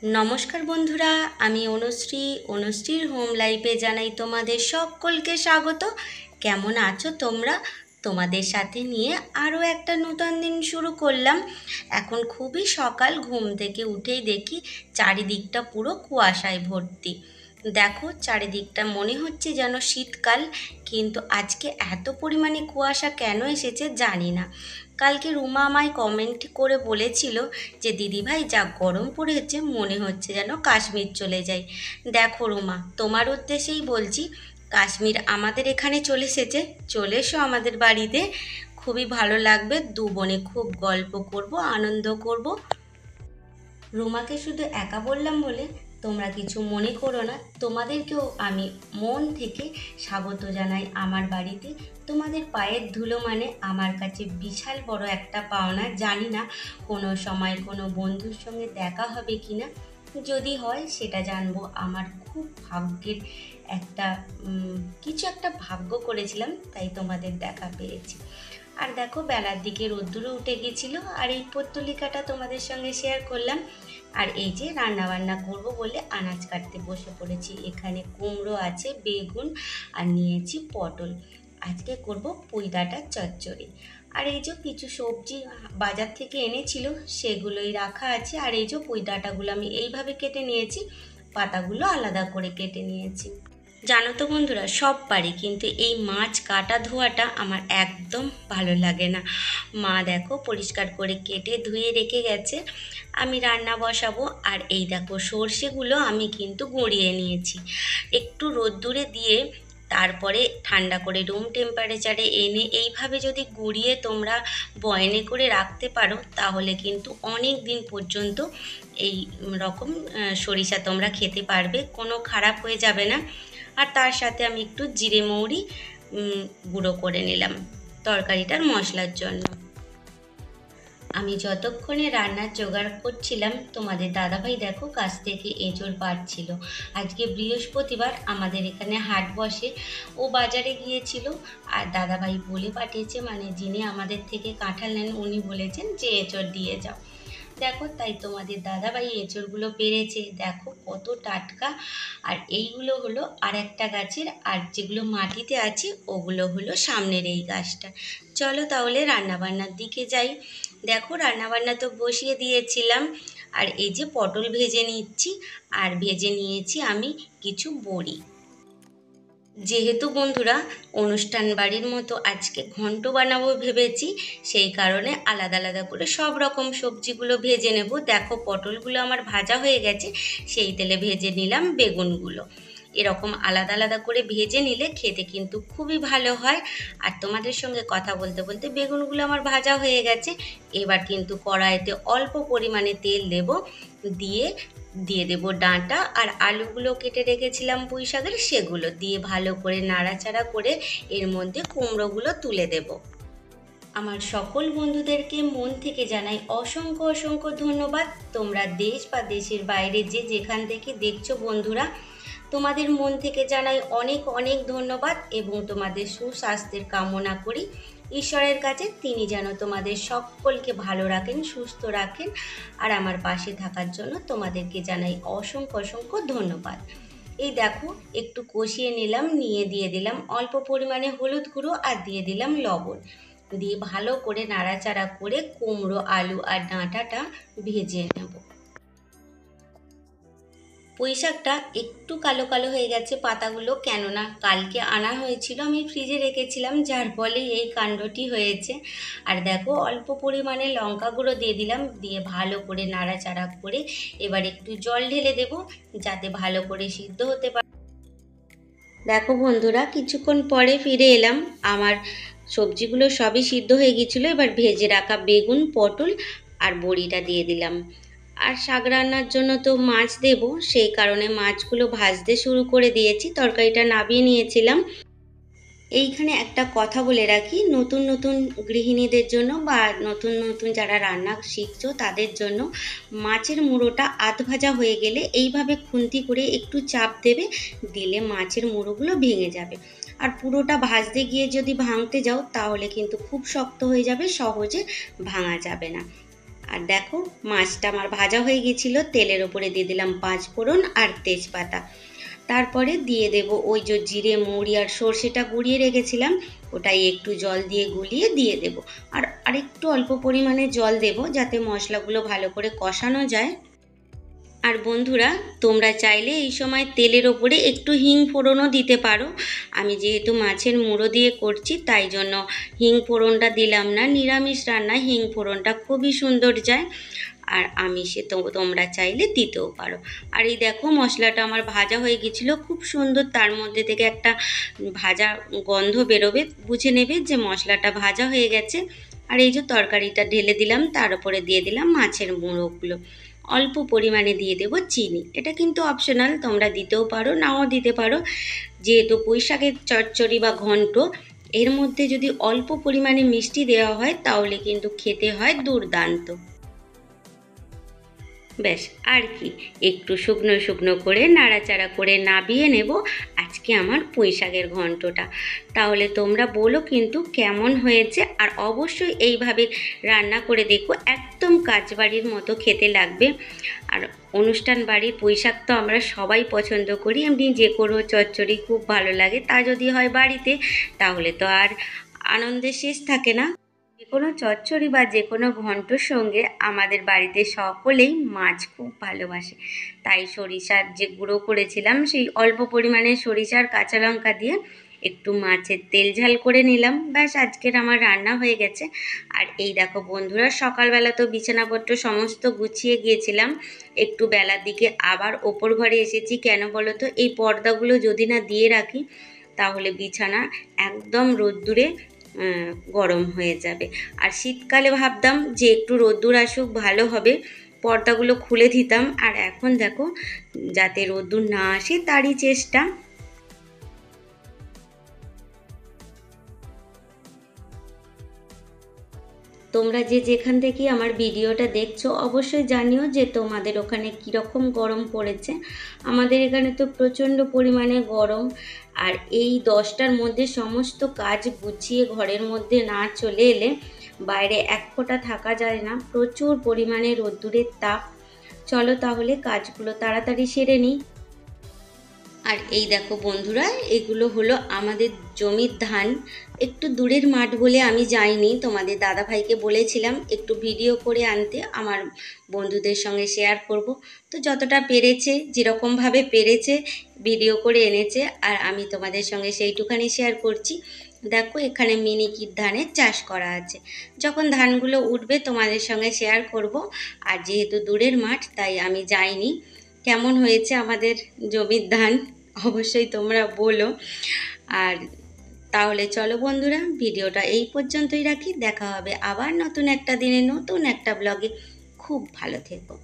নমস্কার বন্ধুরা, আমি অনুশ্রীর হোম লাইফে জানাই তোমাদের সকলকে স্বাগত। কেমন আছো তোমরা? তোমাদের সাথে নিয়ে আরও একটা নতুন দিন শুরু করলাম। এখন খুবই সকাল, ঘুম থেকে উঠেই দেখি চারিদিকটা পুরো কুয়াশায় ভর্তি। দেখো, চারিদিকটা মনে হচ্ছে যেন শীতকাল, কিন্তু আজকে এত পরিমাণে কুয়াশা কেন এসেছে জানি না। কালকে রুমা আমায় কমেন্ট করে বলেছিল যে দিদিভাই যা গরম পড়েছে মনে হচ্ছে যেন কাশ্মীর চলে যাই। দেখো রুমা, তোমার উদ্দেশ্যেই বলছি, কাশ্মীর আমাদের এখানে চলে এসেছে। চলে এসো আমাদের বাড়িতে, খুবই ভালো লাগবে। দু বোনে খুব গল্প করব, আনন্দ করব। রুমাকে শুধু একা বললাম বলে তোমরা কিছু মনে করো না, তোমাদেরকেও আমি মন থেকে স্বাগত জানাই আমার বাড়িতে। তোমাদের পায়ের ধুলো মানে আমার কাছে বিশাল বড় একটা পাওনা। জানি না কোনো সময় কোনো বন্ধুর সঙ্গে দেখা হবে কি না, যদি হয় সেটা জানবো। আমার খুব ভাগ্যের একটা কিছু একটা ভাগ্য করেছিলাম, তাই তোমাদের দেখা পেয়েছি। আর দেখো, বেলার দিকে রোদ্দুরও উঠে গেছিলো, আর এই পত্তলিকাটা তোমাদের সঙ্গে শেয়ার করলাম। আর এই যে রান্না বান্না করব বলে আনাজ কাটতে বসে পড়েছি। এখানে কুমড়ো আছে, বেগুন, আর নিয়েছি পটল। আজকে করব পুঁই ডাঁটার চচ্চড়ি। আর এই যে কিছু সবজি বাজার থেকে এনেছিল, সেগুলোই রাখা আছে। আর এই যে পুঁই ডাঁটাগুলো আমি এইভাবে কেটে নিয়েছি, পাতাগুলো আলাদা করে কেটে নিয়েছি। জানো তো বন্ধুরা, সব পারি, কিন্তু এই মাছ কাটা ধোয়াটা আমার একদম ভালো লাগে না। মা দেখো পরিষ্কার করে কেটে ধুয়ে রেখে গেছে, আমি রান্না বসাবো। আর এই দেখো, সর্ষেগুলো আমি কিন্তু গুঁড়িয়ে নিয়েছি, একটু রোদ্দুরে দিয়ে তারপরে ঠান্ডা করে রুম টেম্পারেচারে এনে এইভাবে যদি গুঁড়িয়ে তোমরা বয়নে করে রাখতে পারো, তাহলে কিন্তু অনেক দিন পর্যন্ত এই রকম সরিষা তোমরা খেতে পারবে, কোনো খারাপ হয়ে যাবে না। আর তার সাথে আমি একটু জিরে মৌরি গুঁড়ো করে নিলাম তরকারিটার মশলার জন্য। আমি যতক্ষণে রান্নার জোগাড় করছিলাম, তোমাদের দাদাভাই দেখো কাছ থেকে এঁচড় পাড়ছিল। আজকে বৃহস্পতিবার, আমাদের এখানে হাট বসে। ও বাজারে গিয়েছিল, আর দাদাভাই বলে পাঠিয়েছে, মানে যিনি আমাদের থেকে কাঁঠাল নেন উনি বলেছেন যে এঁচড় দিয়ে যাও। দেখো, তাই তোমাদের দাদাভাই এঁচড়গুলো পেরেছে, দেখো কত টাটকা। আর এইগুলো হলো আর একটা গাছের, আর যেগুলো মাটিতে আছে ওগুলো হলো সামনের এই গাছটা। চলো তাহলে রান্নাবান্নার দিকে যাই। দেখো, রান্নাবান্না তো বসিয়ে দিয়েছিলাম। আর এই যে পটল ভেজে নিচ্ছি, আর ভেজে নিয়েছি আমি কিছু বড়ি। যেহেতু বন্ধুরা অনুষ্ঠান বাড়ির মতো আজকে ঘন্ট বানাবো ভেবেছি, সেই কারণে আলাদা আলাদা করে সব রকম সবজিগুলো ভেজে নেব। দেখো, পটলগুলো আমার ভাজা হয়ে গেছে, সেই তেলে ভেজে নিলাম বেগুনগুলো। এরকম আলাদা আলাদা করে ভেজে নিলে খেতে কিন্তু খুবই ভালো হয়। আর তোমাদের সঙ্গে কথা বলতে বলতে বেগুনগুলো আমার ভাজা হয়ে গেছে। এবার কিন্তু কড়াইতে অল্প পরিমাণে তেল দেব, দিয়ে দিয়ে দেবো ডাঁটা আর আলুগুলো কেটে রেখেছিলাম পুঁই শাকের, সেগুলো দিয়ে ভালো করে নাড়াচাড়া করে এর মধ্যে কুমড়োগুলো তুলে দেব। আমার সকল বন্ধুদেরকে মন থেকে জানাই অসংখ্য অসংখ্য ধন্যবাদ। তোমরা দেশ বা দেশের বাইরে যে যেখান থেকে দেখছো বন্ধুরা, তোমাদের মন থেকে জানাই অনেক অনেক ধন্যবাদ, এবং তোমাদের সুস্বাস্থ্যের কামনা করি ঈশ্বরের কাছে। তিনি যেন তোমাদের সকলকে ভালো রাখেন, সুস্থ রাখেন। আর আমার পাশে থাকার জন্য তোমাদেরকে জানাই অসংখ্য অসংখ্য ধন্যবাদ। এই দেখো, একটু কষিয়ে নিলাম, নিয়ে দিয়ে দিলাম অল্প পরিমাণে হলুদ গুঁড়ো, আর দিয়ে দিলাম লবণ, দিয়ে ভালো করে নাড়াচাড়া করে কুমড়ো, আলু আর ডাঁটাটা ভেজে নেব। পুঁই শাকটা একটু কালো কালো হয়ে গেছে পাতাগুলো, কেননা কালকে আনা হয়েছিল, আমি ফ্রিজে রেখেছিলাম, যার ফলে এই কাণ্ডটি হয়েছে। আর দেখো, অল্প পরিমাণে লঙ্কা গুঁড়ো দিয়ে দিলাম, দিয়ে ভালো করে নাড়াচাড়া করে এবার একটু জল ঢেলে দেব, যাতে ভালো করে সিদ্ধ হতে পারে। দেখো বন্ধুরা, কিছুক্ষণ পরে ফিরে এলাম, আমার সবজিগুলো সবই সিদ্ধ হয়ে গিয়েছিলো। এবার ভেজে রাখা বেগুন, পটল আর বড়িটা দিয়ে দিলাম। আর শাক রান্নার জন্য তো মাছ দেব, সেই কারণে মাছগুলো ভাজতে শুরু করে দিয়েছি। তরকারিটা নামিয়ে নিয়েছিলাম। এইখানে একটা কথা বলে রাখি, নতুন নতুন গৃহিণীদের জন্য বা নতুন নতুন যারা রান্না শিখছো তাদের জন্য, মাছের মুড়োটা আধ ভাজা হয়ে গেলে এইভাবে খুন্তি করে একটু চাপ দেবে, দিলে মাছের মুড়োগুলো ভেঙে যাবে। আর পুরোটা ভাজতে গিয়ে যদি ভাঙতে যাও, তাহলে কিন্তু খুব শক্ত হয়ে যাবে, সহজে ভাঙা যাবে না। আর দেখো মাছটা আমার ভাজা হয়ে গেছিলো, তেলের ওপরে দিয়ে দিলাম 5 ফোড়ন আর তেজপাতা। তারপরে দিয়ে দেব ওই যে জিরে মৌরি আর সর্ষেটা গুঁড়িয়ে রেখেছিলাম, ওটাই একটু জল দিয়ে গুলিয়ে দিয়ে দেব। আর আরেকটু অল্প পরিমাণে জল দেব যাতে মশলাগুলো ভালো করে কষানো যায়। আর বন্ধুরা, তোমরা চাইলে এই সময় তেলের ওপরে একটু হিং ফোড়নও দিতে পারো। আমি যেহেতু মাছের মুড়ো দিয়ে করছি তাই জন্য হিং ফোড়নটা দিলাম না। নিরামিষ রান্নায় হিং ফোড়নটা খুবই সুন্দর যায়। আর আমিষে তোমরা চাইলে দিতেও পারো। আর এই দেখো মশলাটা আমার ভাজা হয়ে গেছিলো খুব সুন্দর, তার মধ্যে থেকে একটা ভাজা গন্ধ বেরোবে, বুঝে নেবে যে মশলাটা ভাজা হয়ে গেছে। আর এই যে তরকারিটা ঢেলে দিলাম, তার উপরে দিয়ে দিলাম মাছের মুড়োগুলো। অল্প পরিমাণে দিয়ে দেব চিনি, এটা কিন্তু অপশনাল, তোমরা দিতেও পারো নাও দিতে পারো। যেহেতু পুঁইশাকের চচ্চড়ি বা ঘন্ট, এর মধ্যে যদি অল্প পরিমাণে মিষ্টি দেওয়া হয় তাহলে কিন্তু খেতে হয় দুর্দান্ত। ব্যাস আর কি, একটু শুকনো শুকনো করে নাড়াচাড়া করে নাবিয়ে নেব আজকে আমার পুঁইশাকের ঘন্টটা। তাহলে তোমরা বলো কিন্তু কেমন হয়েছে, আর অবশ্যই এইভাবে রান্না করে দেখো, একদম কাজবাড়ির মতো খেতে লাগবে। আর অনুষ্ঠান বাড়ির পুঁইশাক তো আমরা সবাই পছন্দ করি, এমনি যে কোনো চচ্চড়ি খুব ভালো লাগে, তা যদি হয় বাড়িতে তাহলে তো আর আনন্দের শেষ থাকে না। যে কোনো চচ্চড়ি বা যে কোনো ঘন্টর সঙ্গে আমাদের বাড়িতে সকলেই মাছ খুব ভালোবাসে। তাই সরিষার যে গুঁড়ো করেছিলাম সেই অল্প পরিমাণে সরিষার কাঁচা লঙ্কা দিয়ে একটু মাছের তেল ঝাল করে নিলাম, ব্যাস আজকের আমার রান্না হয়ে গেছে। আর এই দেখো বন্ধুরা, সকালবেলা তো বিছানাপত্র সমস্ত গুছিয়ে গিয়েছিলাম, একটু বেলার দিকে আবার ওপর ঘরে এসেছি। কেন বলো তো, এই পর্দাগুলো যদি না দিয়ে রাখি তাহলে বিছানা একদম রোদ্দুরে গরম হয়ে যাবে। আর শীতকালে ভাবতাম যে একটু রোদ্দুর আসুক ভালো হবে, পর্দাগুলো খুলে দিতাম। আর এখন দেখো যাতে রোদ্দুর না আসে তারই চেষ্টা। তোমরা যে যেখান থেকে আমার ভিডিওটা দেখছো অবশ্যই জানিও যে তোমাদের ওখানে কীরকম গরম পড়েছে। আমাদের এখানে তো প্রচণ্ড পরিমাণে গরম। আর এই 10টার মধ্যে সমস্ত কাজ গুছিয়ে ঘরের মধ্যে না চলে এলে বাইরে এক ফোঁটা থাকা যায় না, প্রচুর পরিমাণে রোদ্দুরের তাপ। চলো তাহলে কাজগুলো তাড়াতাড়ি সেরে নিই। আর এই দেখো বন্ধুরা, এগুলো হলো আমাদের জমির ধান। একটু দূরের মাঠ বলে আমি যাইনি, তোমাদের দাদা ভাইকে বলেছিলাম একটু ভিডিও করে আনতে, আমার বন্ধুদের সঙ্গে শেয়ার করব। তো যতটা পেরেছে, যেরকমভাবে পেরেছে ভিডিও করে এনেছে, আর আমি তোমাদের সঙ্গে সেইটুখানি শেয়ার করছি। দেখো এখানে মিনিকির ধানের চাষ করা আছে, যখন ধানগুলো উঠবে তোমাদের সঙ্গে শেয়ার করব। আর যেহেতু দূরের মাঠ তাই আমি যাইনি। কেমন হয়েছে আমাদের জমির ধান অবশ্যই তোমরা বলো। আর তাহলে চলো বন্ধুরা, ভিডিওটা এই পর্যন্তই রাখি। দেখা হবে আবার নতুন একটা দিনে নতুন একটা ব্লগে। খুব ভালো থেকো।